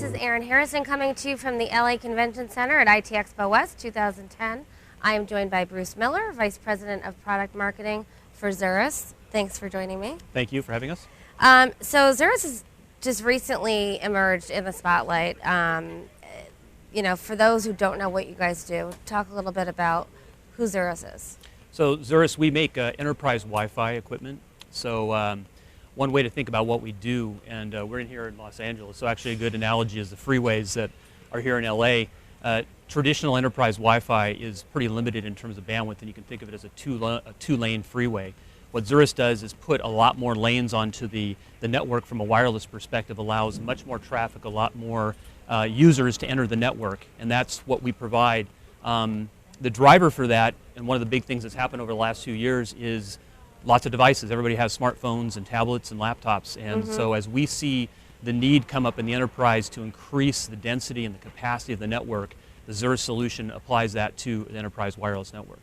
is Erin Harrison coming to you from the LA Convention Center at IT Expo West 2010. I am joined by Bruce Miller, Vice President of Product Marketing for Xirrus. Thanks for joining me. Thank you for having us. So Xirrus has just recently emerged in the spotlight. You know, for those who don't know what you guys do, talk a little bit about who Xirrus is. So Xirrus, we make enterprise Wi-Fi equipment. So one way to think about what we do, and we're in here in Los Angeles, so actually a good analogy is the freeways that are here in LA. Traditional enterprise Wi-Fi is pretty limited in terms of bandwidth, and you can think of it as a two-lane freeway. What Xirrus does is put a lot more lanes onto the network from a wireless perspective, allows much more traffic, a lot more users to enter the network, and that's what we provide. The driver for that, and one of the big things that's happened over the last few years, is lots of devices. Everybody has smartphones and tablets and laptops, and so as we see the need come up in the enterprise to increase the density and the capacity of the network, the Xirrus solution applies that to the enterprise wireless network.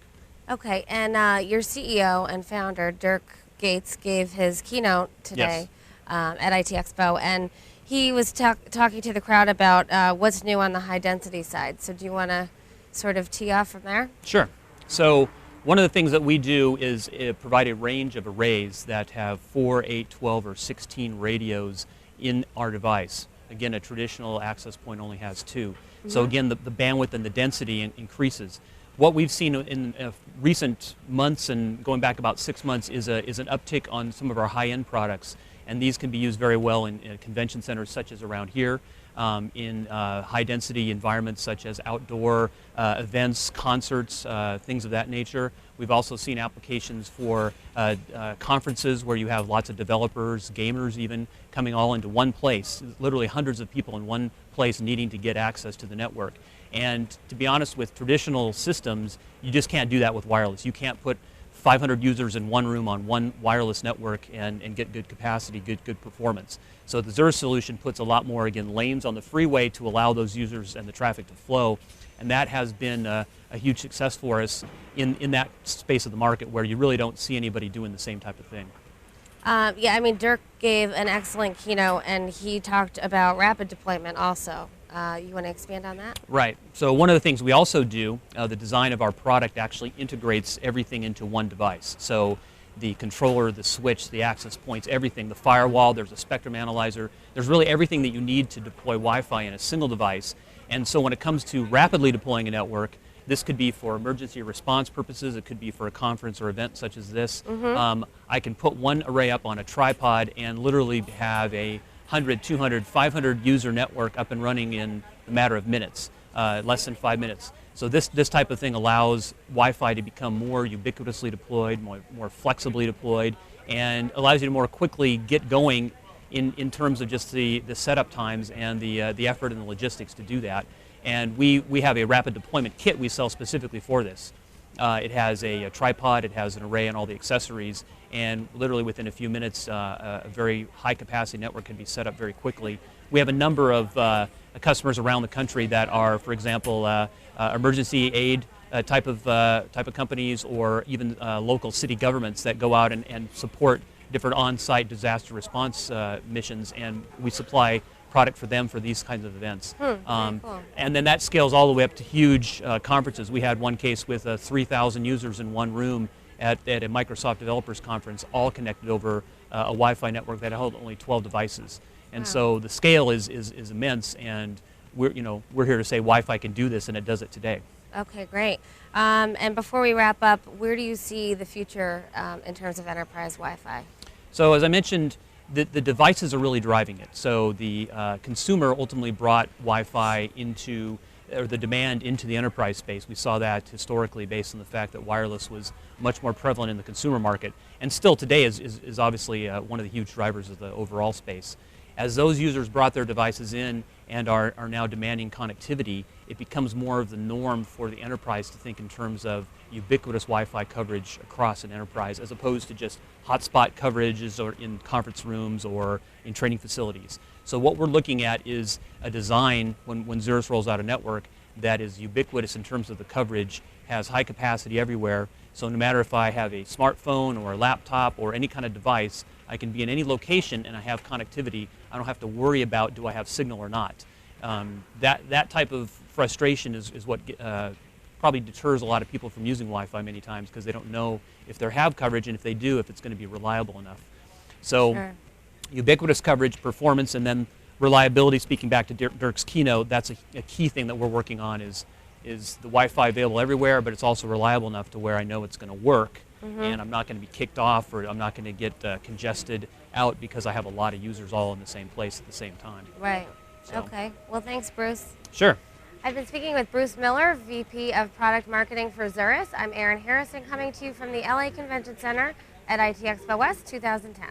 Okay, and your CEO and founder, Dirk Gates, gave his keynote today at IT Expo, and he was talking to the crowd about what's new on the high density side. So do you want to sort of tee off from there? Sure. So one of the things that we do is provide a range of arrays that have 4, 8, 12, or 16 radios in our device. Again, a traditional access point only has 2. So again, the bandwidth and the density increases. What we've seen in recent months and going back about 6 months is an uptick on some of our high-end products, and these can be used very well in convention centers such as around here, in high-density environments such as outdoor events, concerts, things of that nature. We've also seen applications for conferences where you have lots of developers, gamers even, coming all into one place, literally hundreds of people in one place needing to get access to the network. And to be honest, with traditional systems, you just can't do that with wireless. You can't put 500 users in one room on one wireless network and get good capacity, good performance. So the Xirrus solution puts a lot more, again, lanes on the freeway to allow those users and the traffic to flow. And that has been a huge success for us in that space of the market where you really don't see anybody doing the same type of thing. Yeah, I mean, Dirk gave an excellent keynote, and he talked about rapid deployment also. You want to expand on that? Right. So one of the things we also do, the design of our product actually integrates everything into one device. So the controller, the switch, the access points, everything, the firewall, there's a spectrum analyzer. There's really everything that you need to deploy Wi-Fi in a single device. And so when it comes to rapidly deploying a network, this could be for emergency response purposes, it could be for a conference or event such as this. I can put one array up on a tripod and literally have a 100, 200, 500 user network up and running in a matter of minutes, less than 5 minutes. So this type of thing allows Wi-Fi to become more ubiquitously deployed, more flexibly deployed, and allows you to more quickly get going in terms of just the setup times and the effort and the logistics to do that. And we have a rapid deployment kit we sell specifically for this. It has a tripod, it has an array and all the accessories, and literally within a few minutes a very high capacity network can be set up very quickly. We have a number of customers around the country that are, for example, emergency aid type of companies, or even local city governments that go out and support different on-site disaster response missions, and we supply product for them for these kinds of events. Cool. And then that scales all the way up to huge conferences. We had one case with 3,000 users in one room at a Microsoft Developers Conference, all connected over a Wi-Fi network that held only 12 devices. And so the scale is immense, and we're here to say Wi-Fi can do this, and it does it today. Okay, great. And before we wrap up, where do you see the future in terms of enterprise Wi-Fi? So as I mentioned, the devices are really driving it. So the consumer ultimately brought Wi-Fi or the demand into the enterprise space. We saw that historically based on the fact that wireless was much more prevalent in the consumer market, and still today is obviously one of the huge drivers of the overall space. As those users brought their devices in and are now demanding connectivity, it becomes more of the norm for the enterprise to think in terms of ubiquitous Wi-Fi coverage across an enterprise, as opposed to just hotspot coverages or in conference rooms or in training facilities. So what we're looking at is a design, when Xirrus rolls out a network, that is ubiquitous in terms of the coverage, has high capacity everywhere. So no matter if I have a smartphone or a laptop or any kind of device, I can be in any location and I have connectivity. I don't have to worry about do I have signal or not. That type of frustration is what probably deters a lot of people from using Wi-Fi many times, because they don't know if they have coverage, and if they do, if it's going to be reliable enough. So Sure. ubiquitous coverage, performance, and then reliability. Speaking back to Dirk's keynote, that's a key thing that we're working on is the Wi-Fi available everywhere, but it's also reliable enough to where I know it's going to work, and I'm not going to be kicked off, or I'm not going to get congested out because I have a lot of users all in the same place at the same time. Right. So. Okay. Well, thanks, Bruce. Sure. I've been speaking with Bruce Miller, VP of Product Marketing for Xirrus. I'm Erin Harrison, coming to you from the LA Convention Center at IT Expo West 2010.